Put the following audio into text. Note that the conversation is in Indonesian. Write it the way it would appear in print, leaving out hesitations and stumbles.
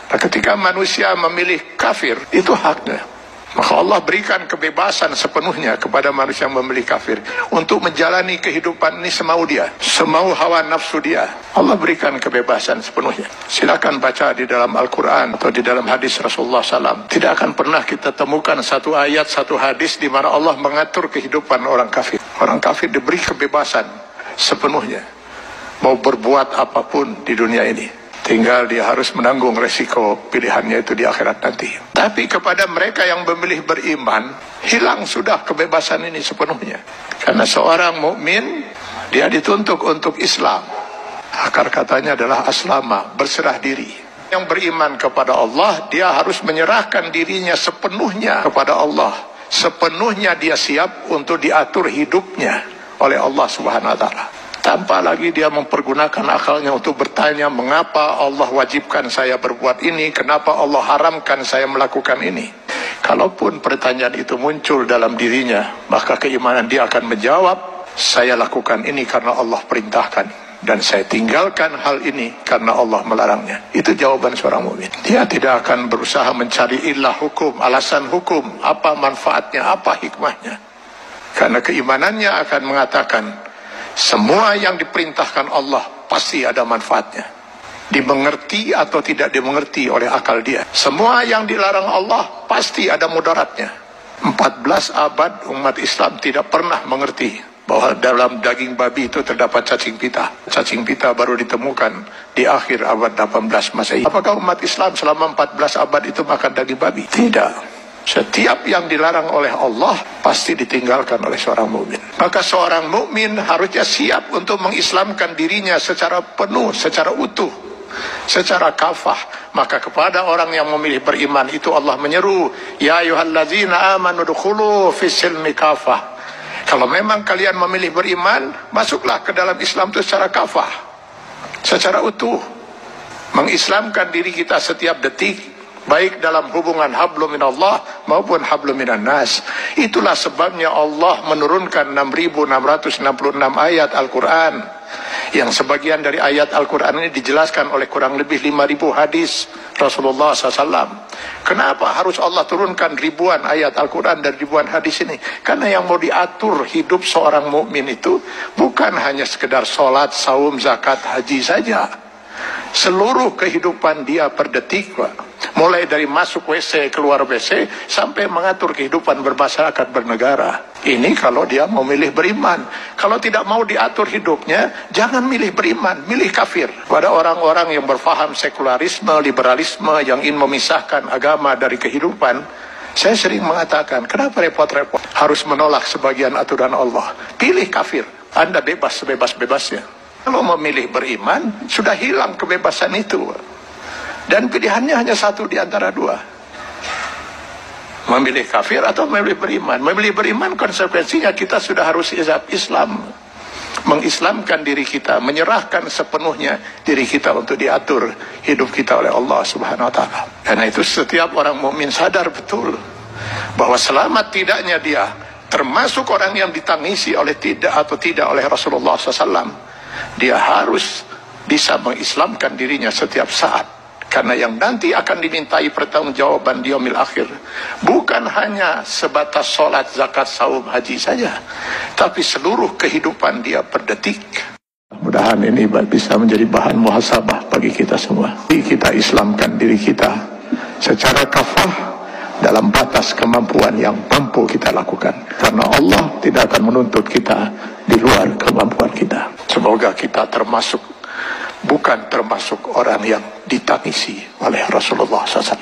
Nah, ketika manusia memilih kafir, itu haknya. Maka Allah berikan kebebasan sepenuhnya kepada manusia yang memilih kafir untuk menjalani kehidupan ini semau dia, semau hawa nafsu dia. Allah berikan kebebasan sepenuhnya. Silakan baca di dalam Al-Quran atau di dalam hadis Rasulullah SAW. Tidak akan pernah kita temukan satu ayat, satu hadis di mana Allah mengatur kehidupan orang kafir. Orang kafir diberi kebebasan sepenuhnya, mau berbuat apapun di dunia ini. Tinggal dia harus menanggung resiko pilihannya itu di akhirat nanti. Tapi kepada mereka yang memilih beriman, hilang sudah kebebasan ini sepenuhnya. Karena seorang mukmin, dia dituntut untuk Islam. Akar katanya adalah aslama, berserah diri. Yang beriman kepada Allah, dia harus menyerahkan dirinya sepenuhnya kepada Allah. Sepenuhnya dia siap untuk diatur hidupnya oleh Allah Subhanahu wa Ta'ala. Tanpa lagi dia mempergunakan akalnya untuk bertanya, mengapa Allah wajibkan saya berbuat ini, kenapa Allah haramkan saya melakukan ini. Kalaupun pertanyaan itu muncul dalam dirinya, maka keimanan dia akan menjawab, saya lakukan ini karena Allah perintahkan, dan saya tinggalkan hal ini karena Allah melarangnya. Itu jawaban seorang mukmin. Dia tidak akan berusaha mencari ilah hukum, alasan hukum, apa manfaatnya, apa hikmahnya. Karena keimanannya akan mengatakan, semua yang diperintahkan Allah pasti ada manfaatnya. Dimengerti atau tidak dimengerti oleh akal dia. Semua yang dilarang Allah pasti ada mudaratnya. 14 abad umat Islam tidak pernah mengerti bahwa dalam daging babi itu terdapat cacing pita. Cacing pita baru ditemukan di akhir abad 18 Masehi. Apakah umat Islam selama 14 abad itu makan daging babi? Tidak. Setiap yang dilarang oleh Allah pasti ditinggalkan oleh seorang mukmin. Maka seorang mukmin harusnya siap untuk mengislamkan dirinya secara penuh, secara utuh, secara kafah. Maka kepada orang yang memilih beriman itu Allah menyeru, ya ayyuhallazina amanu dukhulu fis silmi kafah. Kalau memang kalian memilih beriman, masuklah ke dalam Islam itu secara kafah, secara utuh. Mengislamkan diri kita setiap detik, baik dalam hubungan hablum minallah maupun hablum minan nas. Itulah sebabnya Allah menurunkan 6.666 ayat Al-Quran, yang sebagian dari ayat Al-Quran ini dijelaskan oleh kurang lebih 5.000 hadis Rasulullah SAW. Kenapa harus Allah turunkan ribuan ayat Al-Quran dan ribuan hadis ini? Karena yang mau diatur hidup seorang mukmin itu bukan hanya sekedar sholat, saum, zakat, haji saja. Seluruh kehidupan dia per detik, Pak. Mulai dari masuk WC, keluar WC, sampai mengatur kehidupan bermasyarakat, bernegara. Ini kalau dia mau milih beriman. Kalau tidak mau diatur hidupnya, jangan milih beriman, milih kafir. Pada orang-orang yang berfaham sekularisme, liberalisme, yang ingin memisahkan agama dari kehidupan, saya sering mengatakan, kenapa repot-repot harus menolak sebagian aturan Allah? Pilih kafir, Anda bebas sebebas-bebasnya. Kalau memilih beriman, sudah hilang kebebasan itu. Dan pilihannya hanya satu di antara dua. Memilih kafir atau memilih beriman. Memilih beriman konsekuensinya kita sudah harus Islam. Mengislamkan diri kita, menyerahkan sepenuhnya diri kita untuk diatur hidup kita oleh Allah Subhanahu wa Ta'ala. Karena itu setiap orang mukmin sadar betul bahwa selamat tidaknya dia termasuk orang yang ditangisi oleh tidak oleh Rasulullah SAW. Dia harus bisa mengislamkan dirinya setiap saat. Karena yang nanti akan dimintai pertanggungjawaban di yaumil akhir bukan hanya sebatas sholat, zakat, saum, haji saja, tapi seluruh kehidupan dia per detik. Mudah-mudahan ini bisa menjadi bahan muhasabah bagi kita semua. Kita islamkan diri kita secara kafah dalam batas kemampuan yang mampu kita lakukan. Karena Allah tidak akan menuntut kita di luar kemampuan kita. Semoga kita bukan termasuk orang yang ditangisi oleh Rasulullah SAW.